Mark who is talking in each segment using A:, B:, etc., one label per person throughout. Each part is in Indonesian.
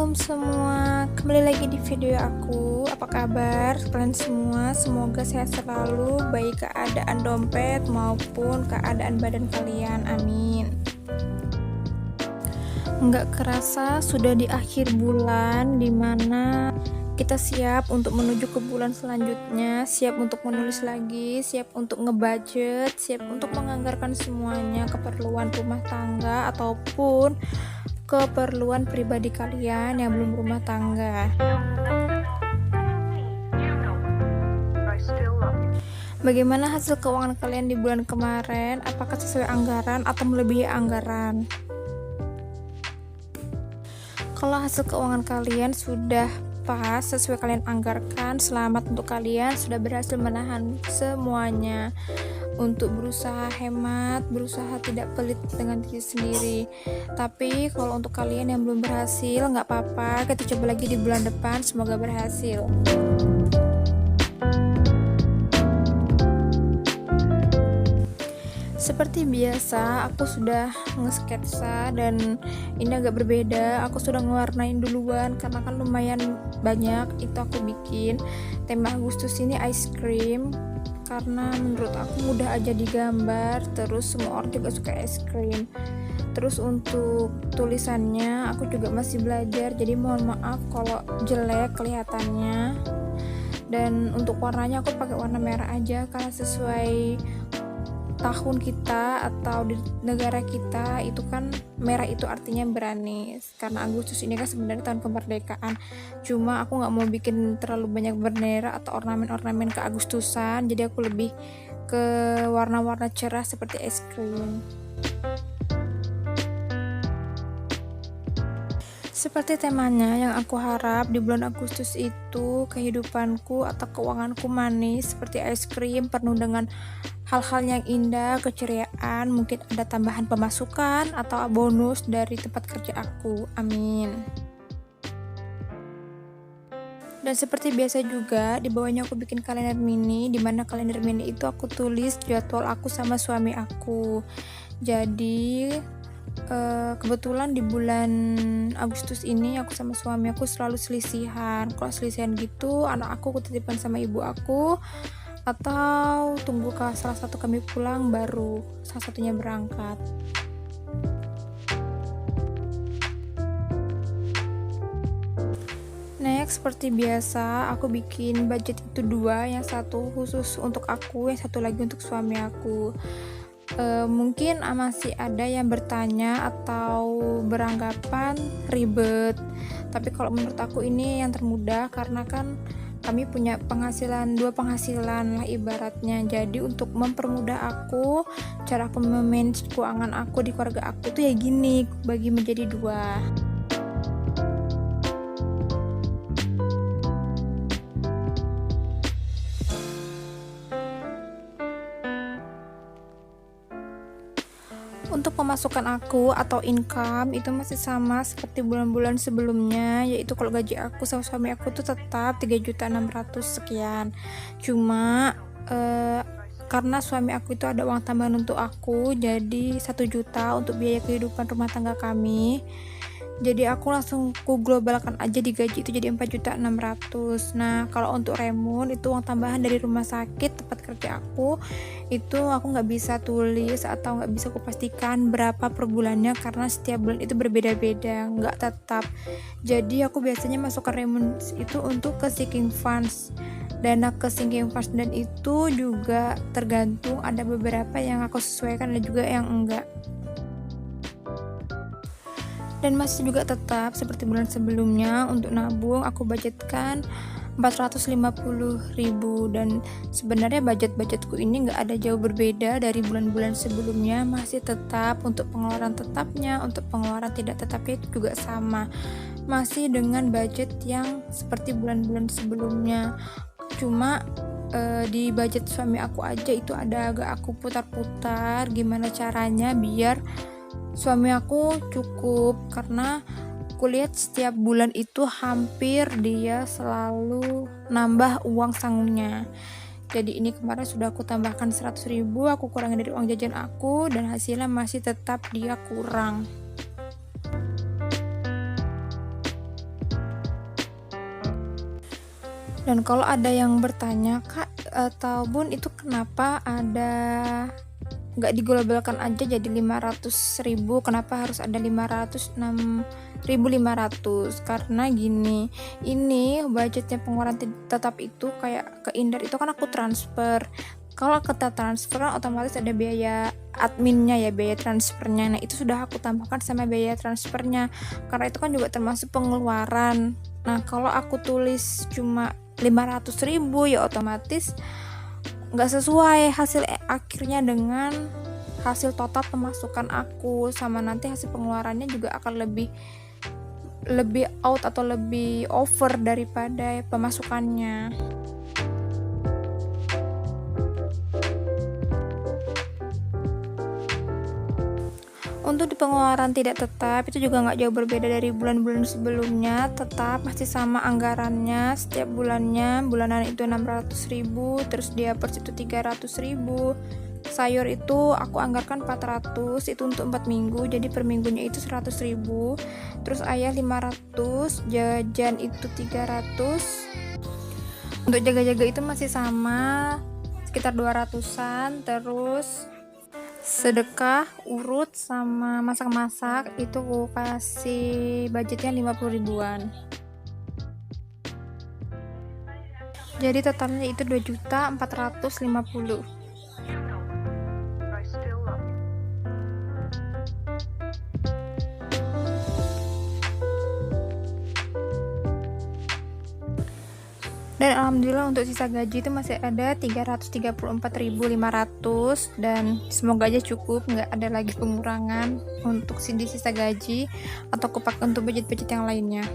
A: Assalamualaikum semua, kembali lagi di video aku. Apa kabar kalian semua? Semoga sehat selalu, baik keadaan dompet maupun keadaan badan kalian, amin. Nggak kerasa sudah di akhir bulan, dimana kita siap untuk menuju ke bulan selanjutnya, siap untuk menulis lagi, siap untuk ngebudget, siap untuk menganggarkan semuanya keperluan rumah tangga ataupun keperluan pribadi kalian yang belum rumah tangga. Bagaimana hasil keuangan kalian di bulan kemarin? Apakah sesuai anggaran atau melebihi anggaran? Kalau hasil keuangan kalian sudah pas sesuai kalian anggarkan, selamat untuk kalian sudah berhasil menahan semuanya untuk berusaha hemat, berusaha tidak pelit dengan diri sendiri. Tapi kalau untuk kalian yang belum berhasil, nggak apa-apa, kita coba lagi di bulan depan, semoga berhasil. Seperti biasa, aku sudah nge-sketsa dan ini agak berbeda. Aku sudah ngewarnain duluan karena kan lumayan banyak itu aku bikin. Tema Agustus ini ice cream karena menurut aku mudah aja digambar, terus semua orang juga suka es krim. Terus untuk tulisannya aku juga masih belajar, jadi mohon maaf kalau jelek kelihatannya. Dan untuk warnanya aku pakai warna merah aja karena sesuai tahun kita atau di negara kita itu kan merah itu artinya berani, karena Agustus ini kan sebenarnya tahun kemerdekaan. Cuma aku nggak mau bikin terlalu banyak bendera atau ornamen-ornamen ke Agustusan, jadi aku lebih ke warna-warna cerah seperti es krim. Seperti temanya yang aku harap di bulan Agustus itu kehidupanku atau keuanganku manis seperti es krim, penuh dengan hal-hal yang indah, keceriaan, mungkin ada tambahan pemasukan atau bonus dari tempat kerja aku, amin. Dan seperti biasa juga di bawahnya aku bikin kalender mini, di mana kalender mini itu aku tulis jadwal aku sama suami aku. Jadi kebetulan di bulan Agustus ini aku sama suami aku selalu selisihan. Kalau selisihan gitu, anak aku titipkan sama ibu aku atau tunggu ke salah satu kami pulang baru salah satunya berangkat. Next, seperti biasa aku bikin budget itu dua, yang satu khusus untuk aku, yang satu lagi untuk suami aku. Mungkin masih ada yang bertanya atau beranggapan ribet, tapi kalau menurut aku ini yang termudah karena kan kami punya dua penghasilan lah ibaratnya. Jadi untuk mempermudah aku, cara aku memanage keuangan aku di keluarga aku tuh ya gini, bagi menjadi dua. Untuk pemasukan aku atau income itu masih sama seperti bulan-bulan sebelumnya, yaitu kalau gaji aku sama suami aku tuh tetap 3.600.000 sekian. Cuma karena suami aku itu ada uang tambahan untuk aku, jadi 1 juta untuk biaya kehidupan rumah tangga kami. Jadi aku langsung ku globalkan aja di gaji itu jadi 4.600.000. Nah, kalau untuk Remun itu uang tambahan dari rumah sakit tempat kerja aku, itu aku nggak bisa tulis atau nggak bisa kupastikan berapa per bulannya karena setiap bulan itu berbeda-beda, nggak tetap. Jadi aku biasanya masukkan Remun itu untuk ke sinking funds, dana ke sinking funds, dan itu juga tergantung, ada beberapa yang aku sesuaikan dan juga yang enggak. Dan masih juga tetap seperti bulan sebelumnya, untuk nabung aku budgetkan 450.000, dan sebenarnya budgetku ini nggak ada jauh berbeda dari bulan-bulan sebelumnya, masih tetap untuk pengeluaran tetapnya, untuk pengeluaran tidak tetapnya itu juga sama, masih dengan budget yang seperti bulan-bulan sebelumnya. Cuma di budget suami aku aja itu ada agak aku putar-putar gimana caranya biar suami aku cukup, karena kulihat setiap bulan itu hampir dia selalu nambah uang sangungnya. Jadi ini kemarin sudah aku tambahkan 100.000, aku kurangin dari uang jajan aku, dan hasilnya masih tetap dia kurang. Dan kalau ada yang bertanya, Kak atau Bun, itu kenapa ada nggak diglobalkan aja jadi 500.000, kenapa harus ada 506.500? Karena gini, ini budgetnya pengeluaran tetap itu kayak ke Indar itu kan aku transfer. Kalau kita transfer otomatis ada biaya adminnya ya, biaya transfernya. Nah itu sudah aku tambahkan sama biaya transfernya, karena itu kan juga termasuk pengeluaran. Nah kalau aku tulis cuma 500.000 ya otomatis nggak sesuai hasil akhirnya dengan hasil total pemasukan aku, sama nanti hasil pengeluarannya juga akan lebih out atau lebih over daripada pemasukannya. Untuk di pengeluaran tidak tetap itu juga nggak jauh berbeda dari bulan-bulan sebelumnya, tetap masih sama anggarannya setiap bulannya. Bulanan itu 600.000, terus dia pers itu 300.000, sayur itu aku anggarkan 400, itu untuk 4 minggu, jadi per minggunya itu 100.000, terus ayah 500, jajan itu 300. Untuk jaga-jaga itu masih sama sekitar 200-an, terus sedekah, urut, sama masak-masak itu aku kasih budgetnya 50.000-an. Jadi totalnya itu 2.450.000. Dan alhamdulillah untuk sisa gaji itu masih ada 334.500, dan semoga aja cukup, nggak ada lagi pengurangan untuk di sisa gaji atau kepakai untuk budget-budget yang lainnya.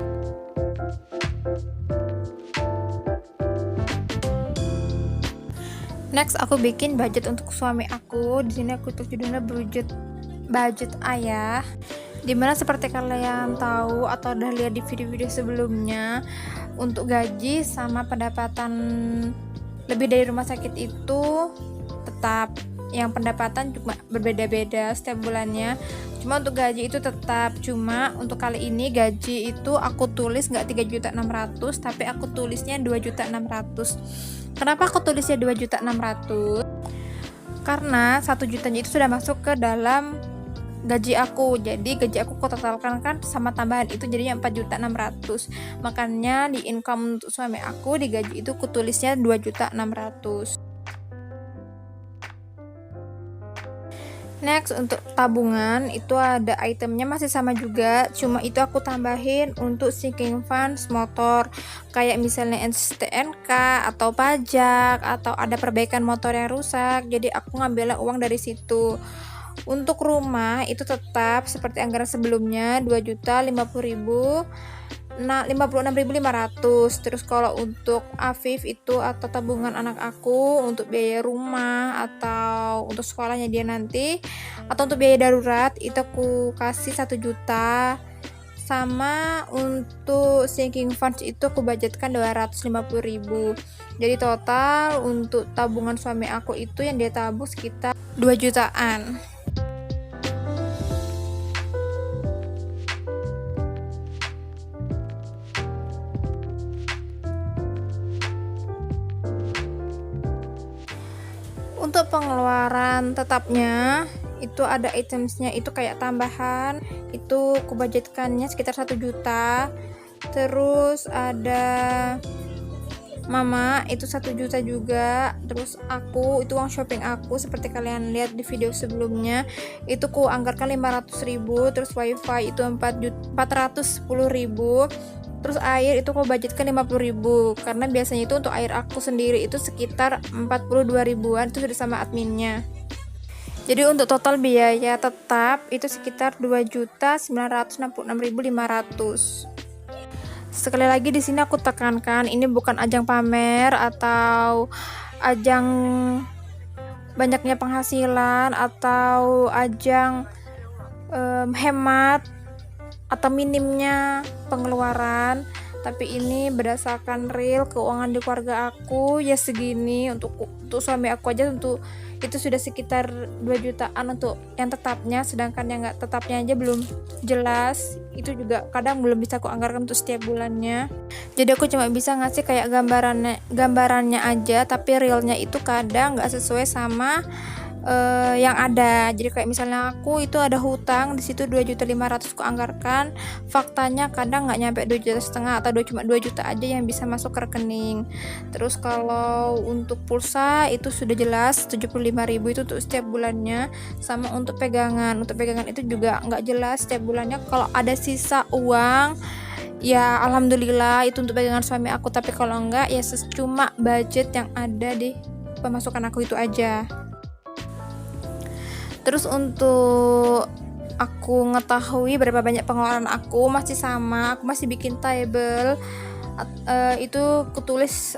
A: Next aku bikin budget untuk suami aku. Di sini aku tulis judulnya budget ayah. Dimana seperti kalian tahu atau udah lihat di video-video sebelumnya, untuk gaji sama pendapatan lebih dari rumah sakit itu tetap, yang pendapatan cuma berbeda-beda setiap bulannya. Cuma untuk gaji itu tetap, cuma untuk kali ini gaji itu aku tulis nggak 3.600.000, tapi aku tulisnya 2.600.000. Kenapa aku tulisnya 2.600.000? Karena 1 jutanya itu sudah masuk ke dalam gaji aku, jadi gaji aku totalkan kan sama tambahan itu jadinya 4.600.000. Makanya di income untuk suami aku di gaji itu kutulisnya 2.600.000. Next untuk tabungan itu ada itemnya masih sama juga, cuma itu aku tambahin untuk sinking funds motor, kayak misalnya STNK atau pajak atau ada perbaikan motor yang rusak, jadi aku ngambil uang dari situ. Untuk rumah itu tetap seperti anggaran sebelumnya 2.050.000, 56.500. Terus kalau untuk Afif itu atau tabungan anak aku untuk biaya rumah atau untuk sekolahnya dia nanti, atau untuk biaya darurat itu aku kasih 1 juta. Sama untuk sinking funds itu aku budgetkan 250.000. Jadi total untuk tabungan suami aku itu yang dia tabung sekitar 2 jutaan. Untuk pengeluaran tetapnya itu ada itemsnya itu kayak tambahan, itu kubudgetkannya sekitar 1 juta. Terus ada mama itu 1 juta juga. Terus aku itu uang shopping aku seperti kalian lihat di video sebelumnya itu ku anggarkan 500.000. Terus wifi itu 410.000. Terus air itu aku budgetkan 50.000, karena biasanya itu untuk air aku sendiri itu sekitar 42.000-an, itu sudah sama adminnya. Jadi untuk total biaya tetap itu sekitar 2.966.500. Sekali lagi di sini aku tekankan, ini bukan ajang pamer atau ajang banyaknya penghasilan atau ajang hemat atau minimnya pengeluaran, tapi ini berdasarkan real keuangan di keluarga aku ya segini. Untuk suami aku aja untuk itu sudah sekitar 2 jutaan untuk yang tetapnya, sedangkan yang nggak tetapnya aja belum jelas. Itu juga kadang belum bisa aku anggarkan untuk setiap bulannya. Jadi aku cuma bisa ngasih kayak gambarannya aja, tapi realnya itu kadang nggak sesuai sama yang ada. Jadi kayak misalnya aku itu ada hutang di situ 2.500.000 ku anggarkan, faktanya kadang nggak nyampe 2,5 juta atau cuma 2 juta aja yang bisa masuk ke rekening. Terus kalau untuk pulsa itu sudah jelas 75.000 itu untuk setiap bulannya, sama untuk pegangan itu juga nggak jelas setiap bulannya. Kalau ada sisa uang ya alhamdulillah itu untuk pegangan suami aku, tapi kalau enggak ya cuma budget yang ada di pemasukan aku itu aja. Terus untuk aku ngetahui berapa banyak pengeluaran aku masih sama, aku masih bikin table. Itu kutulis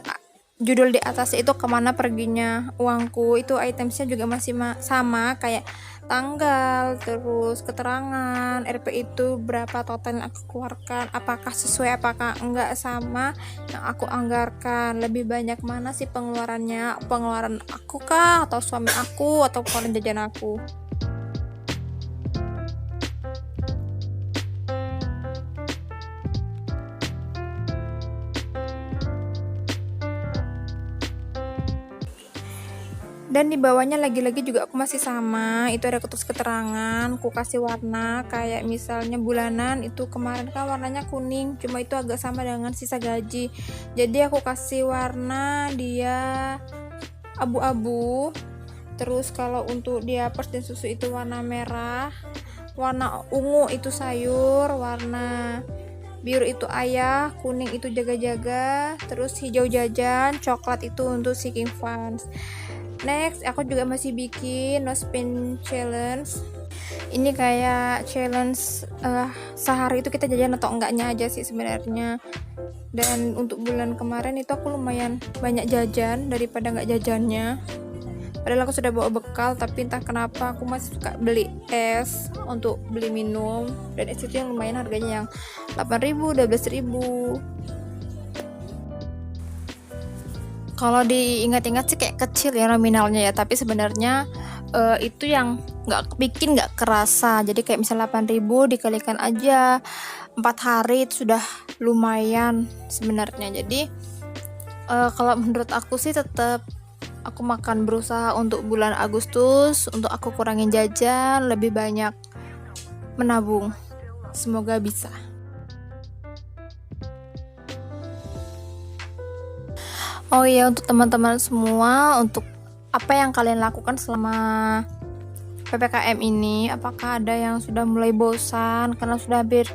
A: judul di atasnya itu kemana perginya uangku. Itu itemsnya juga masih sama, kayak tanggal, terus keterangan RP itu berapa total yang aku keluarkan, apakah sesuai apakah enggak sama yang aku anggarkan, lebih banyak mana sih pengeluaran aku kah atau suami aku atau pengeluaran jajan aku. Dan di bawahnya lagi-lagi juga aku masih sama, itu ada kertas keterangan, aku kasih warna kayak misalnya bulanan itu kemarin kan warnanya kuning, cuma itu agak sama dengan sisa gaji, jadi aku kasih warna dia abu-abu. Terus kalau untuk dia pers dan susu itu warna merah, warna ungu itu sayur, warna biru itu ayah, kuning itu jaga-jaga, terus hijau jajan, coklat itu untuk seeking funds. Next, aku juga masih bikin no spend challenge. Ini kayak challenge sehari itu kita jajan atau enggaknya aja sih sebenarnya. Dan untuk bulan kemarin itu aku lumayan banyak jajan daripada enggak jajannya. Padahal aku sudah bawa bekal, tapi entah kenapa aku masih suka beli es untuk beli minum. Dan es itu yang lumayan harganya yang 8.000, 12.000. Kalau diingat-ingat sih kayak kecil ya nominalnya ya, tapi sebenarnya itu yang nggak kerasa. Jadi kayak misalnya 8.000 dikalikan aja 4 hari itu sudah lumayan sebenarnya. Jadi kalau menurut aku sih tetap aku berusaha untuk bulan Agustus untuk aku kurangin jajan, lebih banyak menabung. Semoga bisa. Oh iya, untuk teman-teman semua, untuk apa yang kalian lakukan selama PPKM ini, apakah ada yang sudah mulai bosan karena sudah hampir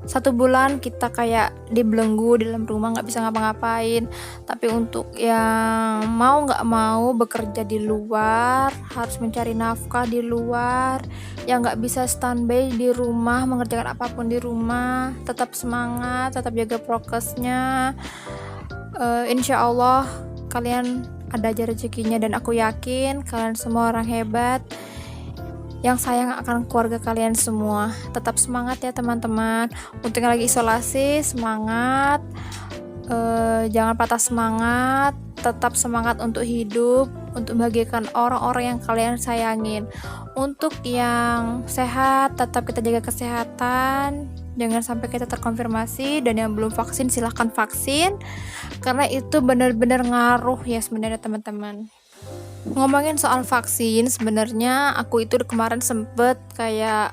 A: 1 bulan kita kayak dibelenggu di dalam rumah, nggak bisa ngapa-ngapain. Tapi untuk yang nggak mau bekerja di luar, harus mencari nafkah di luar, yang nggak bisa standby di rumah mengerjakan apapun di rumah, tetap semangat, tetap jaga prokesnya. Insya Allah kalian ada aja rezekinya, dan aku yakin kalian semua orang hebat yang sayang akan keluarga kalian semua. Tetap semangat ya teman-teman. Untuk yang lagi isolasi, semangat, jangan patah semangat, tetap semangat untuk hidup, untuk membahagiakan orang-orang yang kalian sayangin. Untuk yang sehat, tetap kita jaga kesehatan, jangan sampai kita terkonfirmasi. Dan yang belum vaksin silahkan vaksin, karena itu benar-benar ngaruh ya sebenarnya teman-teman. Ngomongin soal vaksin, sebenarnya aku itu kemarin sempet kayak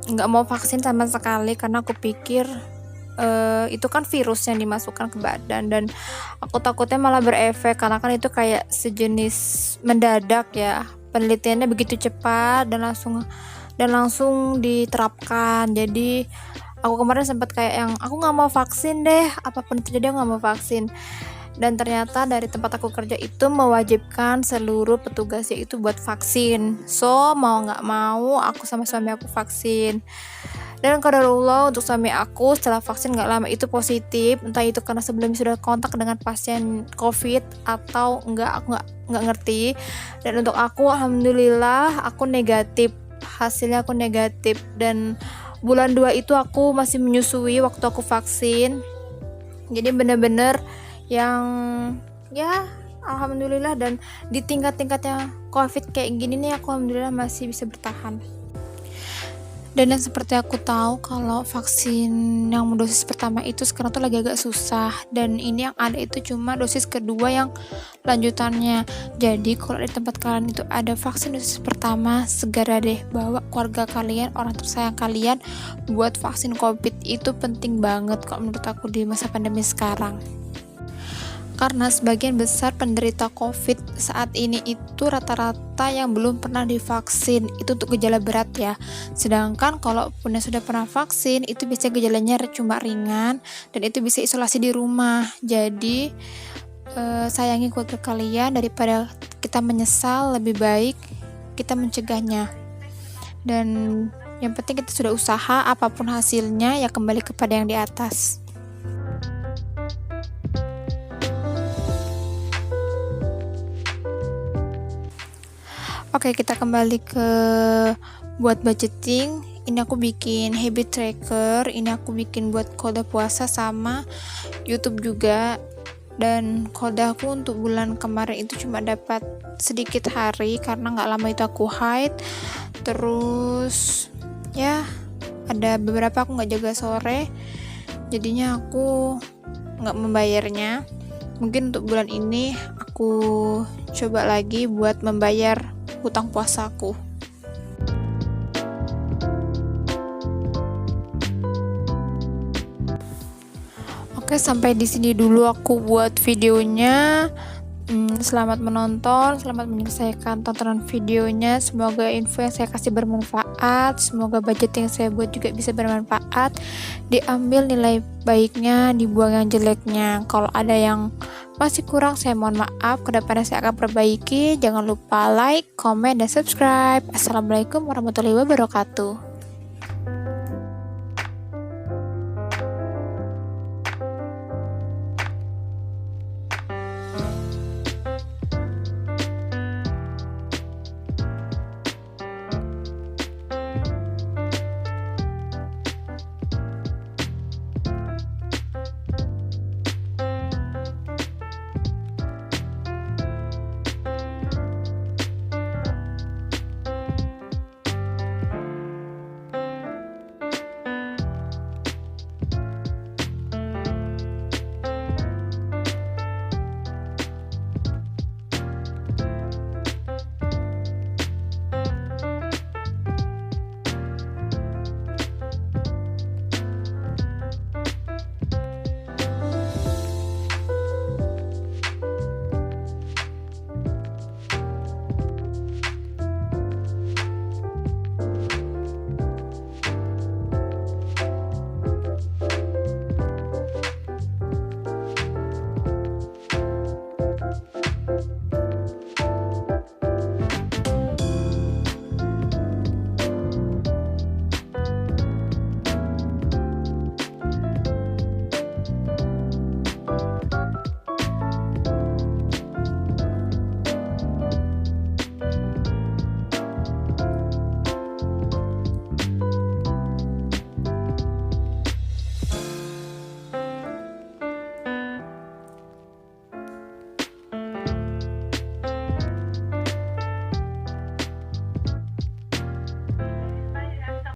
A: nggak mau vaksin sama sekali, karena aku pikir itu kan virus yang dimasukkan ke badan, dan aku takutnya malah berefek, karena kan itu kayak sejenis mendadak ya, penelitiannya begitu cepat dan langsung diterapkan. Jadi aku kemarin sempat kayak yang aku nggak mau vaksin deh, apapun terjadi aku nggak mau vaksin. Dan ternyata dari tempat aku kerja itu mewajibkan seluruh petugasnya itu buat vaksin. So mau nggak mau aku sama suami aku vaksin. Dan qadarullah untuk suami aku setelah vaksin nggak lama itu positif. Entah itu karena sebelumnya sudah kontak dengan pasien COVID atau enggak, aku nggak ngerti. Dan untuk aku alhamdulillah aku negatif, hasilnya aku negatif. Dan bulan 2 itu aku masih menyusui waktu aku vaksin. Jadi bener-bener yang ya alhamdulillah, dan di tingkat-tingkatnya COVID kayak gini nih aku alhamdulillah masih bisa bertahan. Dan yang seperti aku tahu kalau vaksin yang dosis pertama itu sekarang tuh lagi agak susah, dan ini yang ada itu cuma dosis kedua yang lanjutannya. Jadi kalau di tempat kalian itu ada vaksin dosis pertama, segera deh bawa keluarga kalian, orang tersayang kalian buat vaksin COVID. Itu penting banget kalau menurut aku di masa pandemi sekarang. Karena sebagian besar penderita COVID saat ini itu rata-rata yang belum pernah divaksin, itu untuk gejala berat ya. Sedangkan kalau punya sudah pernah vaksin, itu bisa gejalanya cuma ringan dan itu bisa isolasi di rumah. Jadi sayangi keluarga kalian, daripada kita menyesal, lebih baik kita mencegahnya. Dan yang penting kita sudah usaha, apapun hasilnya ya kembali kepada yang di atas. Oke, kita kembali ke buat budgeting. Ini aku bikin habit tracker, ini aku bikin buat kode puasa sama YouTube juga. Dan kode aku untuk bulan kemarin itu cuma dapat sedikit hari karena nggak lama itu aku haid. Terus ya ada beberapa aku nggak jaga sore, jadinya aku nggak membayarnya. Mungkin untuk bulan ini aku coba lagi buat membayar hutang puasaku. Oke, sampai di sini dulu aku buat videonya. Selamat menonton, selamat menyelesaikan tontonan videonya. Semoga info yang saya kasih bermanfaat, semoga budget yang saya buat juga bisa bermanfaat. Diambil nilai baiknya, dibuang yang jeleknya. Kalau ada yang masih kurang, saya mohon maaf. Kedepannya saya akan perbaiki. Jangan lupa like, comment, dan subscribe. Assalamualaikum warahmatullahi wabarakatuh.